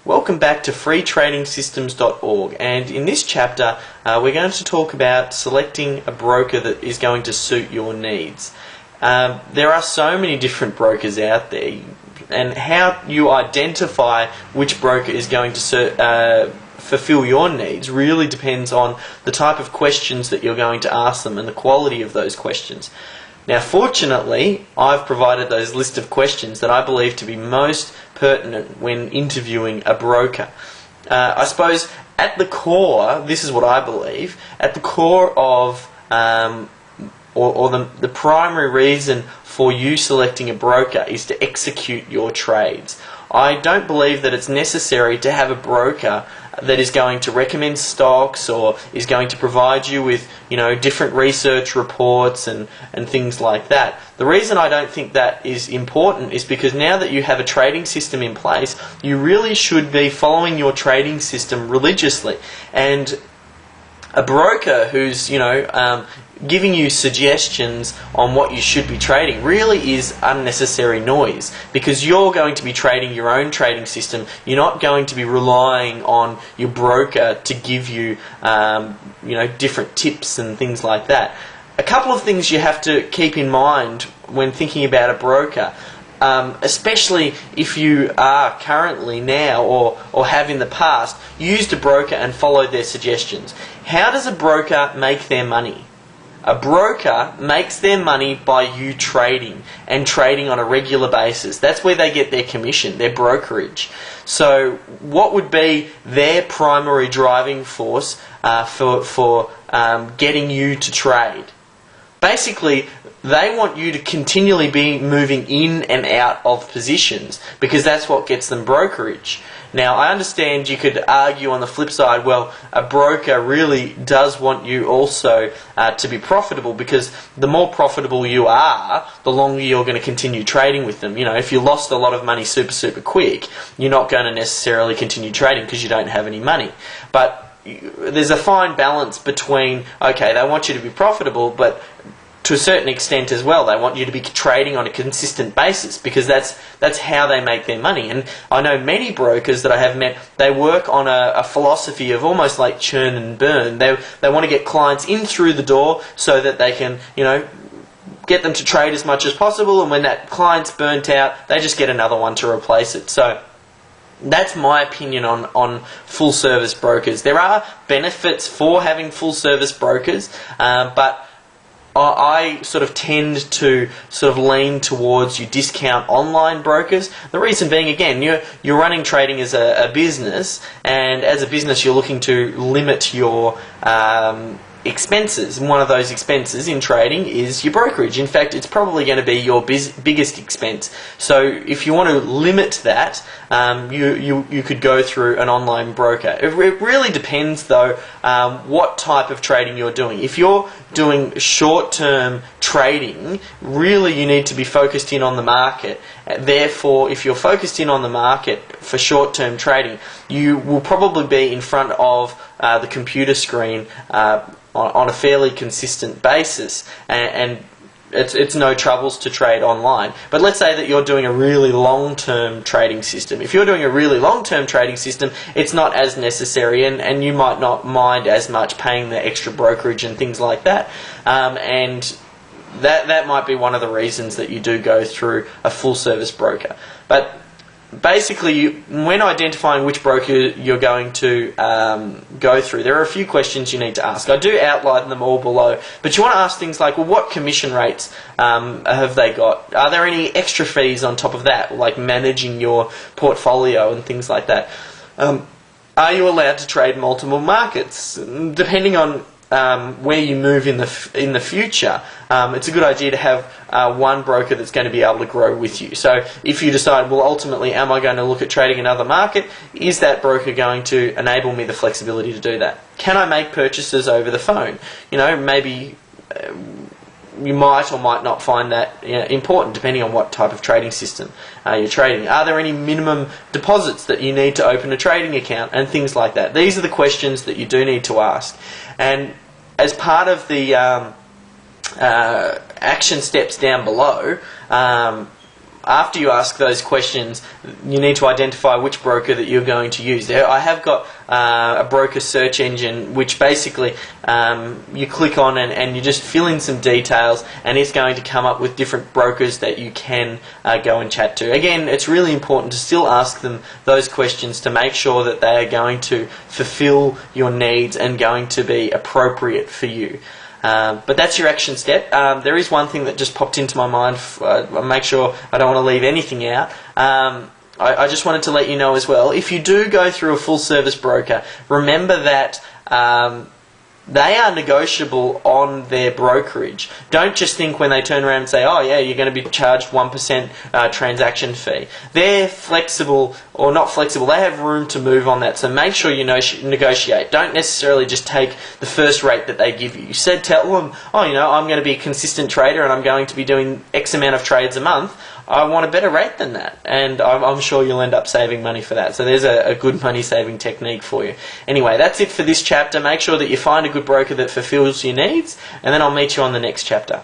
Welcome back to freetradingsystems.org, and in this chapter we're going to talk about selecting a broker that is going to suit your needs. There are so many different brokers out there, and how you identify which broker is going to fulfill your needs really depends on the type of questions that you're going to ask them and the quality of those questions. Now, fortunately, I've provided those list of questions that I believe to be most pertinent when interviewing a broker. I suppose at the core, this is what I believe, at the core of the primary reason for you selecting a broker is to execute your trades. I don't believe that it's necessary to have a broker that is going to recommend stocks or is going to provide you with, different research reports and things like that. The reason I don't think that is important is because now that you have a trading system in place, you really should be following your trading system religiously. And a broker who's, giving you suggestions on what you should be trading really is unnecessary noise, because you're going to be trading your own trading system. You're not going to be relying on your broker to give you, different tips and things like that. A couple of things you have to keep in mind when thinking about a broker, especially if you are currently now or have in the past used a broker and followed their suggestions. How does a broker make their money? A broker makes their money by you trading, and trading on a regular basis. That's where they get their commission, their brokerage. So what would be their primary driving force for getting you to trade? Basically, they want you to continually be moving in and out of positions, because that's what gets them brokerage. Now, I understand you could argue on the flip side, well, a broker really does want you also to be profitable, because the more profitable you are, the longer you're going to continue trading with them. If you lost a lot of money super quick, you're not going to necessarily continue trading because you don't have any money. But there's a fine balance between, okay, they want you to be profitable, but to a certain extent as well, they want you to be trading on a consistent basis, because that's how they make their money. And I know many brokers that I have met, they work on a philosophy of almost like churn and burn. They want to get clients in through the door so that they can, get them to trade as much as possible, and when that client's burnt out, they just get another one to replace it. So that's my opinion on full service brokers. There are benefits for having full service brokers, but I sort of tend to lean towards you discount online brokers. The reason being, again, you're running trading as a business, and as a business you're looking to limit your expenses, and one of those expenses in trading is your brokerage. In fact, it's probably going to be your biggest expense. So if you want to limit that, you could go through an online broker. It really depends, though, what type of trading you're doing. If you're doing short-term trading, really you need to be focused in on the market. Therefore, if you're focused in on the market for short-term trading, you will probably be in front of the computer screen on a fairly consistent basis, and it's no troubles to trade online. But let's say that you're doing a really long-term trading system. If you're doing a really long-term trading system, it's not as necessary, and you might not mind as much paying the extra brokerage and things like that. And that might be one of the reasons that you do go through a full-service broker. But basically, when identifying which broker you're going to go through, there are a few questions you need to ask. I do outline them all below, but you want to ask things like, well, what commission rates have they got? Are there any extra fees on top of that, like managing your portfolio and things like that? Are you allowed to trade multiple markets? Depending on where you move in the future, it's a good idea to have one broker that's going to be able to grow with you. So if you decide, well, ultimately, am I going to look at trading another market? Is that broker going to enable me the flexibility to do that? Can I make purchases over the phone? Maybe you might or might not find that important, depending on what type of trading system you're trading. Are there any minimum deposits that you need to open a trading account, and things like that? These are the questions that you do need to ask. And as part of the action steps down below, after you ask those questions, you need to identify which broker that you're going to use. I have got a broker search engine which basically you click on and you just fill in some details, and it's going to come up with different brokers that you can go and chat to. Again, it's really important to still ask them those questions to make sure that they are going to fulfill your needs and going to be appropriate for you. But that's your action step. There is one thing that just popped into my mind. I'll make sure I don't want to leave anything out. I just wanted to let you know as well, if you do go through a full service broker, remember that they are negotiable on their brokerage. Don't just think when they turn around and say, oh yeah, you're going to be charged 1% transaction fee. They're flexible, or not flexible, they have room to move on that, so make sure you negotiate. Don't necessarily just take the first rate that they give you. You said, tell them, oh, you know, I'm going to be a consistent trader and I'm going to be doing X amount of trades a month. I want a better rate than that, and I'm sure you'll end up saving money for that. So there's a good money saving technique for you. Anyway, that's it for this chapter. Make sure that you find a good broker that fulfills your needs, and then I'll meet you on the next chapter.